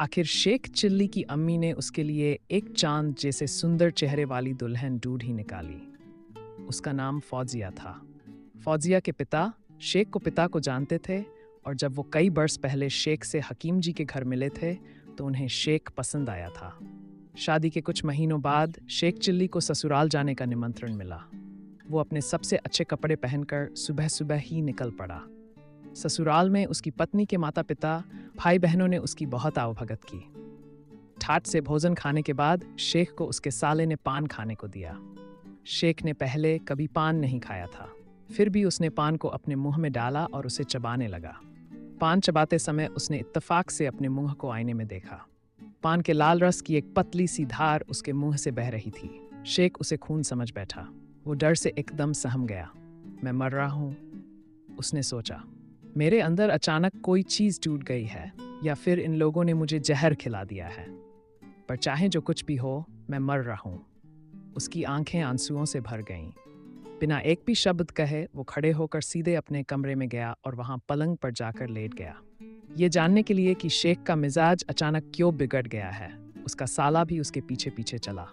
आखिर शेख चिल्ली की अम्मी ने उसके लिए एक चांद जैसे सुंदर चेहरे वाली दुल्हन ढूंढ ही निकाली। उसका नाम फौजिया था। फौजिया के पिता शेख को पिता को जानते थे, और जब वो कई बरस पहले शेख से हकीम जी के घर मिले थे तो उन्हें शेख पसंद आया था। शादी के कुछ महीनों बाद शेख चिल्ली को ससुराल जाने का निमंत्रण मिला। वो अपने सबसे अच्छे कपड़े पहनकर सुबह सुबह ही निकल पड़ा। ससुराल में उसकी पत्नी के माता पिता भाई बहनों ने उसकी बहुत आवभगत की। ठाट से भोजन खाने के बाद शेख को उसके साले ने पान खाने को दिया। शेख ने पहले कभी पान नहीं खाया था, फिर भी उसने पान को अपने मुंह में डाला और उसे चबाने लगा। पान चबाते समय उसने इत्तेफाक से अपने मुंह को आईने में देखा। पान के लाल रस की एक पतली सी धार उसके मुंह से बह रही थी। शेख उसे खून समझ बैठा। वो डर से एकदम सहम गया। मैं मर रहा हूं, उसने सोचा। मेरे अंदर अचानक कोई चीज टूट गई है, या फिर इन लोगों ने मुझे जहर खिला दिया है। पर चाहे जो कुछ भी हो, मैं मर रहा हूं। उसकी आंखें आंसुओं से भर गईं। बिना एक भी शब्द कहे वो खड़े होकर सीधे अपने कमरे में गया और वहां पलंग पर जाकर लेट गया। ये जानने के लिए कि शेख का मिजाज अचानक क्यों बिगड़ गया है, उसका साला भी उसके पीछे पीछे चला।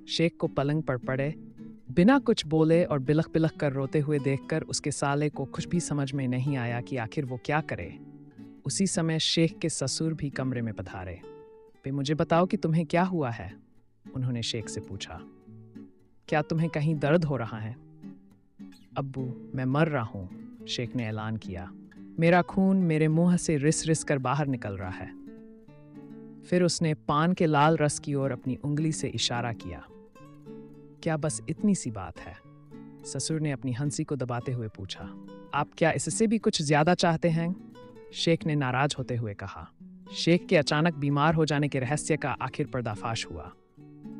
शेख को पलंग पर पड़े बिना कुछ बोले और बिलख बिलख कर रोते हुए देखकर उसके साले को कुछ भी समझ में नहीं आया कि आखिर वो क्या करे। उसी समय शेख के ससुर भी कमरे में पधारे। वे मुझे बताओ कि तुम्हें क्या हुआ है, उन्होंने शेख से पूछा। क्या तुम्हें कहीं दर्द हो रहा है? अब्बू, मैं मर रहा हूं, शेख ने ऐलान किया। मेरा खून मेरे मुंह से रिस रिस कर बाहर निकल रहा है। फिर उसने पान के लाल रस की ओर अपनी उंगली से इशारा किया। क्या बस इतनी सी बात है? ससुर ने अपनी हंसी को दबाते हुए पूछा। आप क्या इससे भी कुछ ज्यादा चाहते हैं? शेख ने नाराज होते हुए कहा। शेख के अचानक बीमार हो जाने के रहस्य का आखिर पर्दाफाश हुआ।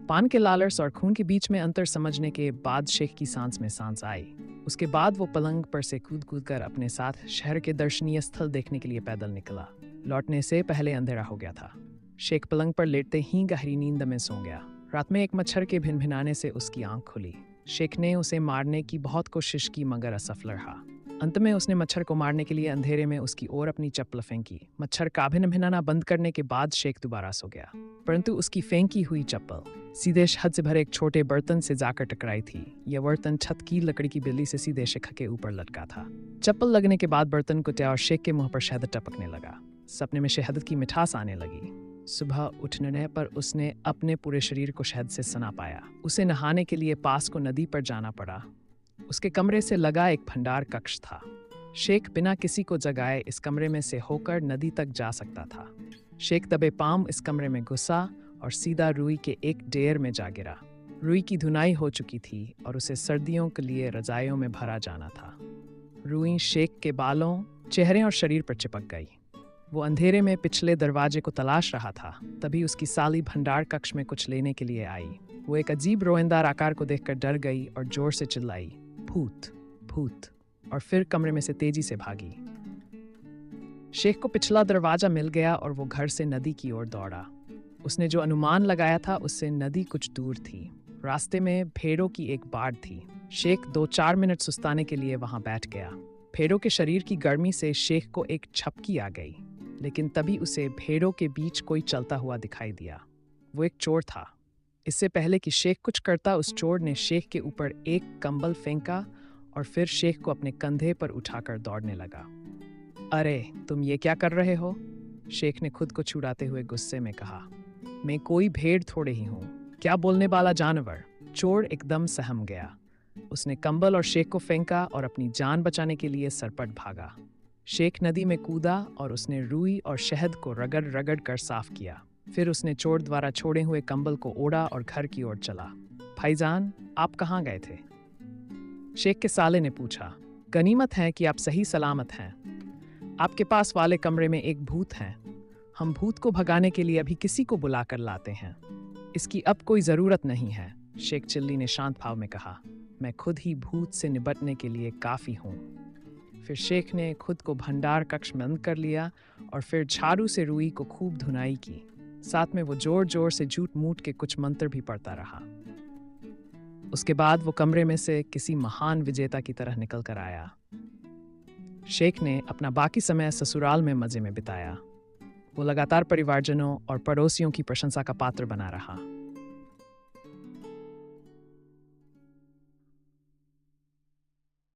पान के लालरस और खून के बीच में अंतर समझने के बाद शेख की सांस में सांस आई। उसके बाद वो पलंग पर से कूद कूद कर अपने साथ शहर के दर्शनीय स्थल देखने के लिए पैदल निकला। लौटने से पहले अंधेरा हो गया था। शेख पलंग पर लेटते ही गहरी नींद में सो गया। रात में एक मच्छर के भिनभिनाने से उसकी आंख खुली। शेख ने उसे मारने की बहुत कोशिश की मगर असफल रहा। अंत में उसने मच्छर को मारने के लिए अंधेरे में उसकी ओर अपनी चप्पल फेंकी। मच्छर का भिनभिनाना बंद करने के बाद शेख दोबारा सो गया, परंतु उसकी फेंकी हुई चप्पल सीधे छत से भरे एक छोटे बर्तन से जाकर टकराई थी। यह बर्तन छत की लकड़ी की बिल्ली से सीधे शेख के ऊपर लटका था। चप्पल लगने के बाद बर्तन कुटिया और शेख के मुंह पर शहद टपकने लगा। सपने में शहद की मिठास आने लगी। सुबह उठने पर उसने अपने पूरे शरीर को शहद से सना पाया। उसे नहाने के लिए पास को नदी पर जाना पड़ा। उसके कमरे से लगा एक भंडार कक्ष था। शेख बिना किसी को जगाए इस कमरे में से होकर नदी तक जा सकता था। शेख दबे पांव इस कमरे में घुसा और सीधा रुई के एक ढेर में जा गिरा। रुई की धुनाई हो चुकी थी और उसे सर्दियों के लिए रजाइयों में भरा जाना था। रुई शेख के बालों, चेहरे और शरीर पर चिपक गई। वो अंधेरे में पिछले दरवाजे को तलाश रहा था। तभी उसकी साली भंडार कक्ष में कुछ लेने के लिए आई। वो एक अजीब रोएंदार आकार को देखकर डर गई और जोर से चिल्लाई, भूत भूत, और फिर कमरे में से तेजी से भागी। शेख को पिछला दरवाजा मिल गया और वो घर से नदी की ओर दौड़ा। उसने जो अनुमान लगाया था उससे नदी कुछ दूर थी। रास्ते में भेड़ों की एक बाड़ थी। शेख 2-4 मिनट सुस्ताने के लिए वहां बैठ गया। भेड़ों के शरीर की गर्मी से शेख को एक झपकी आ गई, लेकिन तभी उसे भेड़ों के बीच कोई चलता हुआ दिखाई दिया। वो एक चोर था। इससे पहले कि शेख कुछ करता, उस चोर ने शेख के ऊपर एक कंबल फेंका और फिर शेख को अपने कंधे पर उठाकर दौड़ने लगा। अरे, तुम ये क्या कर रहे हो? शेख ने खुद को छुड़ाते हुए गुस्से में कहा। मैं कोई भेड़ थोड़े ही हूँ, क्या बोलने वाला जानवर। चोर एकदम सहम गया। उसने कंबल और शेख को फेंका और अपनी जान बचाने के लिए सरपट भागा। शेख नदी में कूदा और उसने रुई और शहद को रगड़ रगड़ कर साफ किया। फिर उसने चोर द्वारा छोड़े हुए कंबल को ओढ़ा और घर की ओर चला। भाईजान, आप कहाँ गए थे? शेख के साले ने पूछा। गनीमत है कि आप सही सलामत हैं। आपके पास वाले कमरे में एक भूत है। हम भूत को भगाने के लिए अभी किसी को बुलाकर लाते हैं। इसकी अब कोई जरूरत नहीं है, शेख चिल्ली ने शांत भाव में कहा। मैं खुद ही भूत से निपटने के लिए काफी हूँ। फिर शेख ने खुद को भंडार कक्ष में बंद कर लिया और फिर झाड़ू से रुई को खूब धुनाई की। साथ में वो जोर जोर से झूठ मूठ के कुछ मंत्र भी पढ़ता रहा। उसके बाद वो कमरे में से किसी महान विजेता की तरह निकल कर आया। शेख ने अपना बाकी समय ससुराल में मजे में बिताया। वो लगातार परिवारजनों और पड़ोसियों की प्रशंसा का पात्र बना रहा।